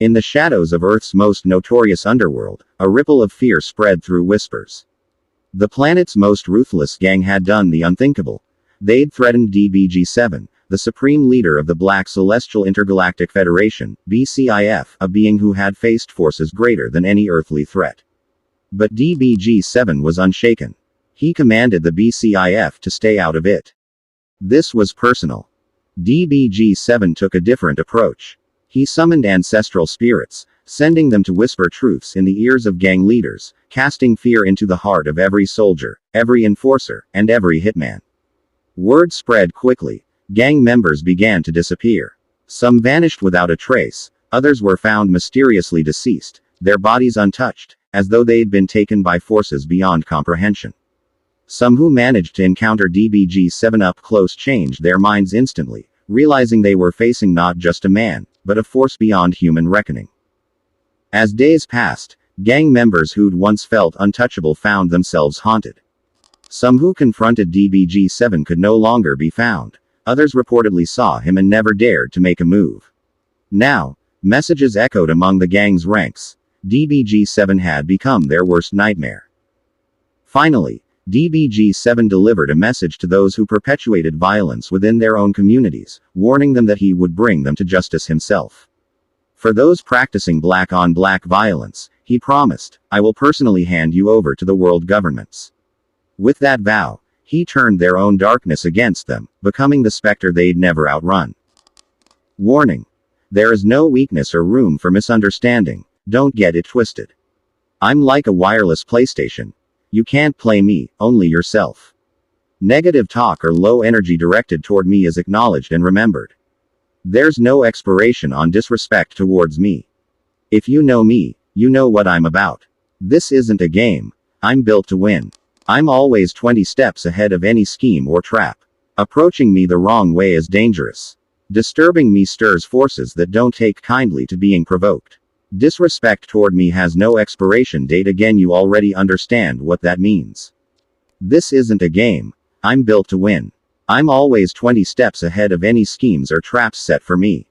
In the shadows of Earth's most notorious underworld, a ripple of fear spread through whispers. The planet's most ruthless gang had done the unthinkable. They'd threatened Dbg7, the supreme leader of the Black Celestial Intergalactic Federation, BCIF, a being who had faced forces greater than any earthly threat. But Dbg7 was unshaken. He commanded the BCIF to stay out of it. This was personal. Dbg7 took a different approach. He summoned ancestral spirits, sending them to whisper truths in the ears of gang leaders, casting fear into the heart of every soldier, every enforcer, and every hitman. Word spread quickly. Gang members began to disappear. Some vanished without a trace, others were found mysteriously deceased, their bodies untouched, as though they'd been taken by forces beyond comprehension. Some who managed to encounter Dbg7 up close changed their minds instantly, realizing they were facing not just a man, but a force beyond human reckoning. As days passed, gang members who'd once felt untouchable found themselves haunted. Some who confronted Dbg7 could no longer be found. Others reportedly saw him and never dared to make a move. Now, messages echoed among the gang's ranks. Dbg7 had become their worst nightmare. Finally, Dbg7 delivered a message to those who perpetuated violence within their own communities, warning them that he would bring them to justice himself. For those practicing black-on-black violence, he promised, "I will personally hand you over to the world governments." With that vow, he turned their own darkness against them, becoming the specter they'd never outrun. Warning. There is no weakness or room for misunderstanding. Don't get it twisted. I'm like a wireless PlayStation. You can't play me, only yourself. Negative talk or low energy directed toward me is acknowledged and remembered. There's no expiration on disrespect towards me. If you know me, you know what I'm about. This isn't a game. I'm built to win. I'm always 20 steps ahead of any scheme or trap. Approaching me the wrong way is dangerous. Disturbing me stirs forces that don't take kindly to being provoked. Disrespect toward me has no expiration date. Again, you already understand what that means. This isn't a game. I'm built to win. I'm always 20 steps ahead of any schemes or traps set for me.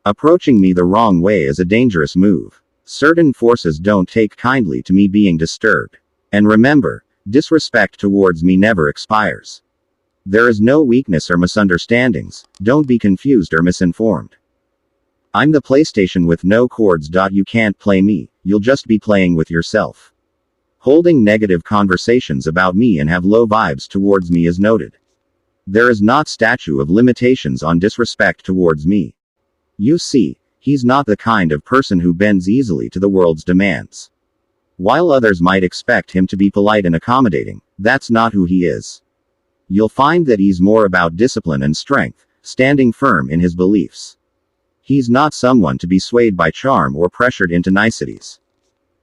Approaching me the wrong way is a dangerous move. Certain forces don't take kindly to me being disturbed. And remember, disrespect towards me never expires. There is no weakness or misunderstandings. Don't be confused or misinformed. I'm the PlayStation with no cords. You can't play me, you'll just be playing with yourself. Holding negative conversations about me and have low vibes towards me is noted. There is not statute of limitations on disrespect towards me. You see, he's not the kind of person who bends easily to the world's demands. While others might expect him to be polite and accommodating, that's not who he is. You'll find that he's more about discipline and strength, standing firm in his beliefs. He's not someone to be swayed by charm or pressured into niceties.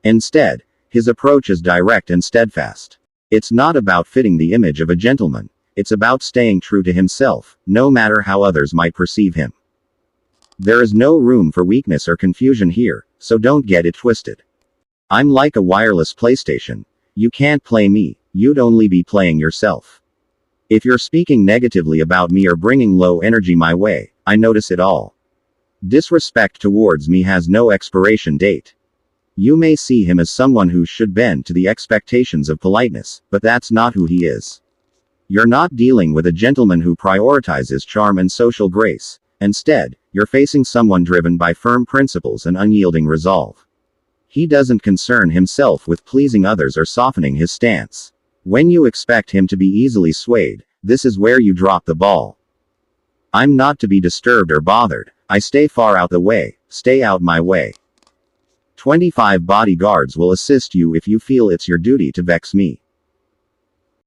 Instead, his approach is direct and steadfast. It's not about fitting the image of a gentleman. It's about staying true to himself, no matter how others might perceive him. There is no room for weakness or confusion here, so don't get it twisted. I'm like a wireless PlayStation. You can't play me, you'd only be playing yourself. If you're speaking negatively about me or bringing low energy my way, I notice it all. Disrespect towards me has no expiration date. You may see him as someone who should bend to the expectations of politeness, but that's not who he is. You're not dealing with a gentleman who prioritizes charm and social grace. Instead, you're facing someone driven by firm principles and unyielding resolve. He doesn't concern himself with pleasing others or softening his stance. When you expect him to be easily swayed, this is where you drop the ball. I'm not to be disturbed or bothered. I stay far out the way. Stay out my way. 25 bodyguards will assist you if you feel it's your duty to vex me.